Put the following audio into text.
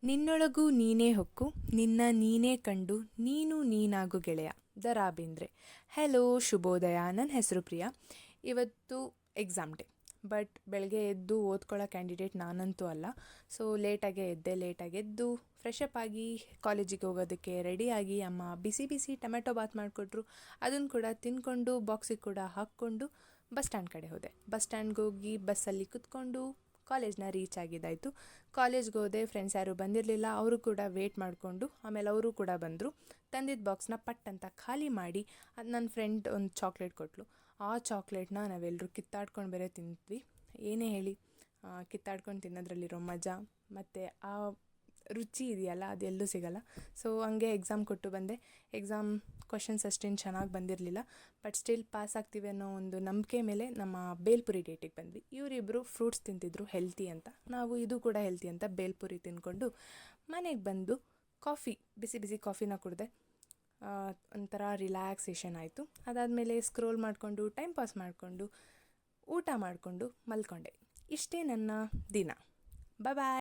ನಿನ್ನೊಳಗೂ ನೀನೇ ಹೊಕ್ಕು ನಿನ್ನ ನೀನೇ ಕಂಡು ನೀನು ನೀನಾಗು ಗೆಳೆಯ ದ ರಾ ಬೇಂದ್ರೆ. ಹೆಲೋ, ಶುಭೋದಯ. ನನ್ನ ಹೆಸರು ಪ್ರಿಯಾ. ಇವತ್ತು ಎಕ್ಸಾಮ್ ಡೇ. ಬಟ್ ಬೆಳಗ್ಗೆ ಎದ್ದು ಓದ್ಕೊಳ್ಳೋ ಕ್ಯಾಂಡಿಡೇಟ್ ನಾನಂತೂ ಅಲ್ಲ. ಸೊ ಲೇಟಾಗೆ ಎದ್ದು ಫ್ರೆಶಪ್ ಆಗಿ ಕಾಲೇಜಿಗೆ ಹೋಗೋದಕ್ಕೆ ರೆಡಿಯಾಗಿ ಅಮ್ಮ ಬಿಸಿ ಬಿಸಿ ಟೊಮೆಟೊ ಬಾತ್ ಮಾಡಿಕೊಟ್ರು. ಅದನ್ನು ಕೂಡ ತಿಂದ್ಕೊಂಡು ಬಾಕ್ಸಿಗೆ ಕೂಡ ಹಾಕ್ಕೊಂಡು ಬಸ್ ಸ್ಟ್ಯಾಂಡ್ ಕಡೆ ಹೋದೆ. ಬಸ್ ಸ್ಟ್ಯಾಂಡ್ಗೆ ಹೋಗಿ ಬಸ್ಸಲ್ಲಿ ಕುತ್ಕೊಂಡು ಕಾಲೇಜ್ನ ರೀಚ್ ಆಗಿದ್ದಾಯಿತು. ಕಾಲೇಜ್ಗೆ ಹೋದೆ. ಫ್ರೆಂಡ್ಸ್ ಯಾರೂ ಬಂದಿರಲಿಲ್ಲ. ಅವರು ಕೂಡ ವೇಟ್ ಮಾಡಿಕೊಂಡು ಆಮೇಲೆ ಅವರು ಕೂಡ ಬಂದರು. ತಂದಿದ್ದ ಬಾಕ್ಸ್ನ ಪಟ್ ಅಂತ ಖಾಲಿ ಮಾಡಿ ಅದು ನನ್ನ ಫ್ರೆಂಡ್ ಒಂದು ಚಾಕ್ಲೇಟ್ ಕೊಟ್ಟಳು. ಆ ಚಾಕ್ಲೇಟ್ನ ನಾವೆಲ್ಲರೂ ಕಿತ್ತಾಡ್ಕೊಂಡು ಬೇರೆ ತಿಂದ್ವಿ. ಏನೇ ಹೇಳಿ, ಕಿತ್ತಾಡ್ಕೊಂಡು ತಿನ್ನೋದ್ರಲ್ಲಿರೋ ಮಜಾ ಮತ್ತು ಆ ರುಚಿ ಇದೆಯಲ್ಲ, ಅದು ಎಲ್ಲೂ ಸಿಗಲ್ಲ. ಸೊ ಹಂಗೆ ಎಕ್ಸಾಮ್ ಕೊಟ್ಟು ಬಂದೆ. ಎಕ್ಸಾಮ್ ಕ್ವಶನ್ಸ್ ಅಷ್ಟೇನು ಚೆನ್ನಾಗಿ ಬಂದಿರಲಿಲ್ಲ. ಬಟ್ ಸ್ಟಿಲ್ ಪಾಸ್ ಆಗ್ತೀವಿ ಅನ್ನೋ ಒಂದು ನಂಬಿಕೆ ಮೇಲೆ ನಮ್ಮ ಬೇಲ್ಪುರಿ ಡೇಟಿಗೆ ಬಂದ್ವಿ. ಇವರಿಬ್ಬರು ಫ್ರೂಟ್ಸ್ ತಿಂತಿದ್ರು ಹೆಲ್ತಿ ಅಂತ. ನಾವು ಇದು ಕೂಡ ಹೆಲ್ತಿ ಅಂತ ಬೇಲ್ಪುರಿ ತಿಂದ್ಕೊಂಡು ಮನೆಗೆ ಬಂದು ಬಿಸಿ ಬಿಸಿ ಕಾಫಿನ ಕುಡಿದೆ. ಒಂಥರ ರಿಲ್ಯಾಕ್ಸೇಷನ್ ಆಯಿತು. ಅದಾದಮೇಲೆ ಸ್ಕ್ರೋಲ್ ಮಾಡಿಕೊಂಡು ಟೈಮ್ ಪಾಸ್ ಮಾಡಿಕೊಂಡು ಊಟ ಮಾಡಿಕೊಂಡು ಮಲ್ಕೊಂಡೆ. ಇಷ್ಟೇ ನನ್ನ ದಿನ. ಬಾಯ್.